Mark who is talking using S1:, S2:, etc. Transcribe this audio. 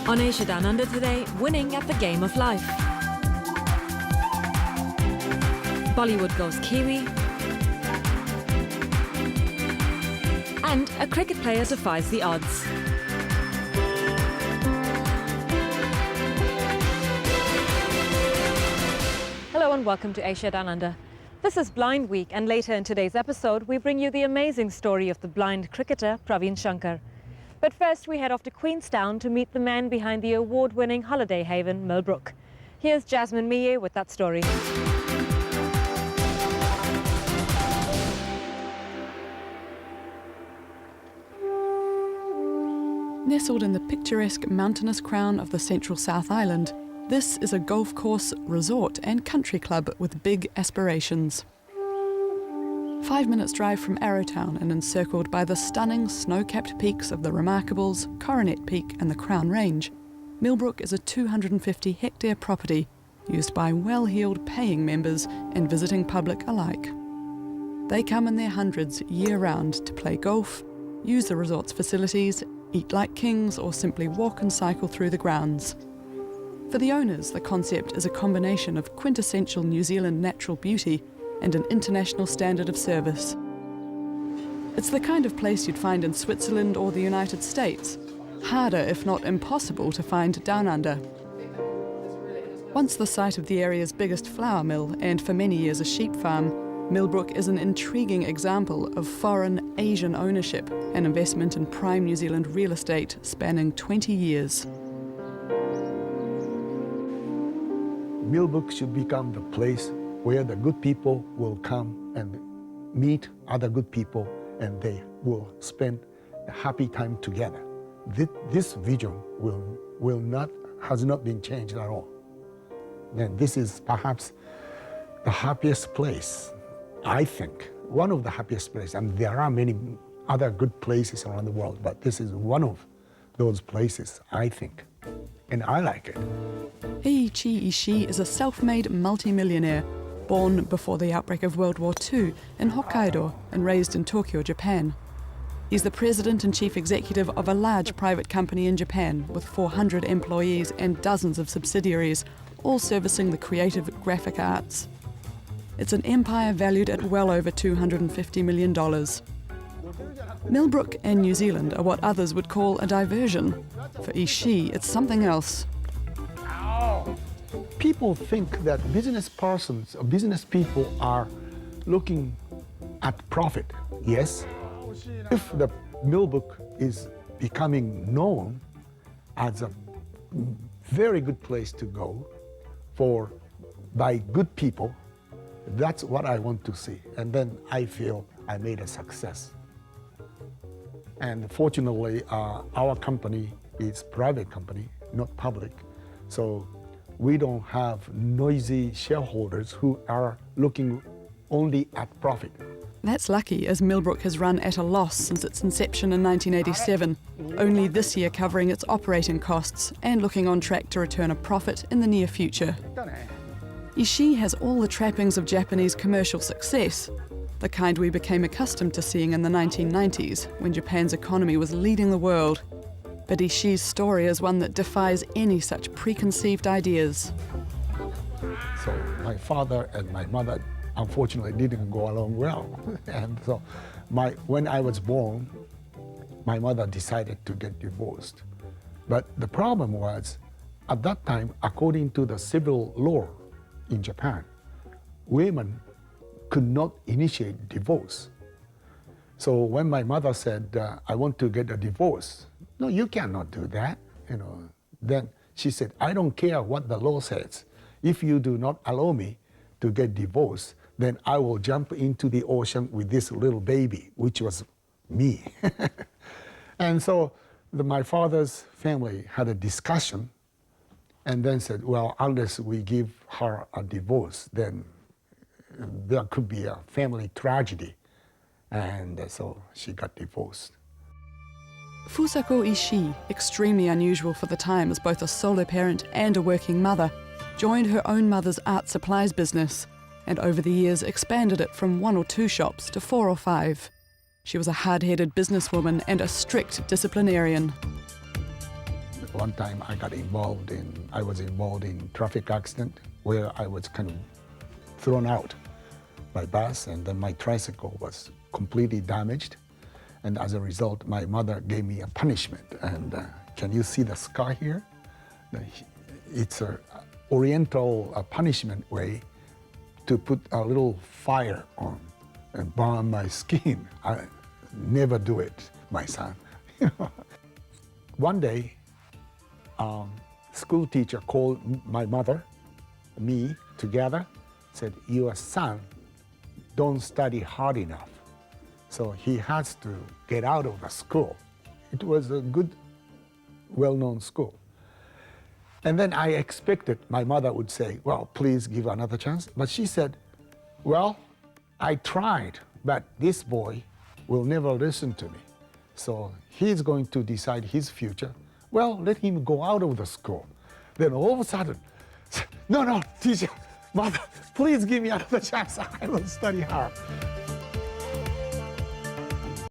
S1: On Asia Down Under today, winning at the game of life. Bollywood goes Kiwi. And a cricket player defies the odds. Hello and welcome to Asia Down Under. This is Blind Week, and later in today's episode we bring you the amazing story of the blind cricketer Praveen Shankar. But first we head off to Queenstown to meet the man behind the award-winning holiday haven Millbrook. Here's Jasmine Miye with that story.
S2: Nestled in the picturesque mountainous crown of the central South Island, this is a golf course, resort and country club with big aspirations. 5 minutes drive from Arrowtown and encircled by the stunning snow-capped peaks of the Remarkables, Coronet Peak and the Crown Range, Millbrook is a 250-hectare property used by well-heeled paying members and visiting public alike. They come in their hundreds year-round to play golf, use the resort's facilities, eat like kings or simply walk and cycle through the grounds. For the owners, the concept is a combination of quintessential New Zealand natural beauty and an international standard of service. It's the kind of place you'd find in Switzerland or the United States, harder if not impossible to find down under. Once the site of the area's biggest flour mill and for many years a sheep farm, Millbrook is an intriguing example of foreign Asian ownership and investment in prime New Zealand real estate spanning 20 years.
S3: Millbrook should become the place where the good people will come and meet other good people and they will spend a happy time together. This vision has not been changed at all. Then this is perhaps the happiest place, I think, one of the happiest places. And there are many other good places around the world, but this is one of those places, I think, and I like it.
S2: Heiichi Ishii is a self-made multi-millionaire, born before the outbreak of World War II in Hokkaido and raised in Tokyo, Japan. He's the president and chief executive of a large private company in Japan with 400 employees and dozens of subsidiaries, all servicing the creative graphic arts. It's an empire valued at well over $250 million. Millbrook and New Zealand are what others would call a diversion. For Ishii, it's something else.
S3: People think that business persons or business people are looking at profit. Yes, if the Millbrook is becoming known as a very good place to go by good people, that's what I want to see. And then I feel I made a success. And fortunately, our company is private company, not public. So we don't have noisy shareholders who are looking only at profit.
S2: That's lucky, as Millbrook has run at a loss since its inception in 1987, only this year covering its operating costs and looking on track to return a profit in the near future. Ishii has all the trappings of Japanese commercial success, the kind we became accustomed to seeing in the 1990s when Japan's economy was leading the world. But Ishii's story is one that defies any such preconceived ideas.
S3: So my father and my mother unfortunately didn't go along well. And so when I was born, my mother decided to get divorced. But the problem was, at that time, according to the civil law in Japan, women could not initiate divorce. So when my mother said, I want to get a divorce, no, you cannot do that. Then she said, I don't care what the law says. If you do not allow me to get divorced, then I will jump into the ocean with this little baby, which was me. And so my father's family had a discussion and then said, well, unless we give her a divorce, then there could be a family tragedy. And so she got divorced.
S2: Fusako Ishii, extremely unusual for the time as both a solo parent and a working mother, joined her own mother's art supplies business and over the years expanded it from 1 or 2 shops to 4 or 5. She was a hard-headed businesswoman and a strict disciplinarian.
S3: One time I was involved in traffic accident where I was kind of thrown out by bus, and then my tricycle was completely damaged. And as a result, my mother gave me a punishment. And can you see the scar here? It's an oriental punishment way to put a little fire on and burn my skin. I never do it, my son. One day, school teacher called my mother, me together, said, your son don't study hard enough, so he has to get out of the school. It was a good, well-known school. And then I expected my mother would say, well, please give another chance. But she said, well, I tried, but this boy will never listen to me. So he's going to decide his future. Well, let him go out of the school. Then all of a sudden, no, teacher, mother, please give me another chance. I will study hard.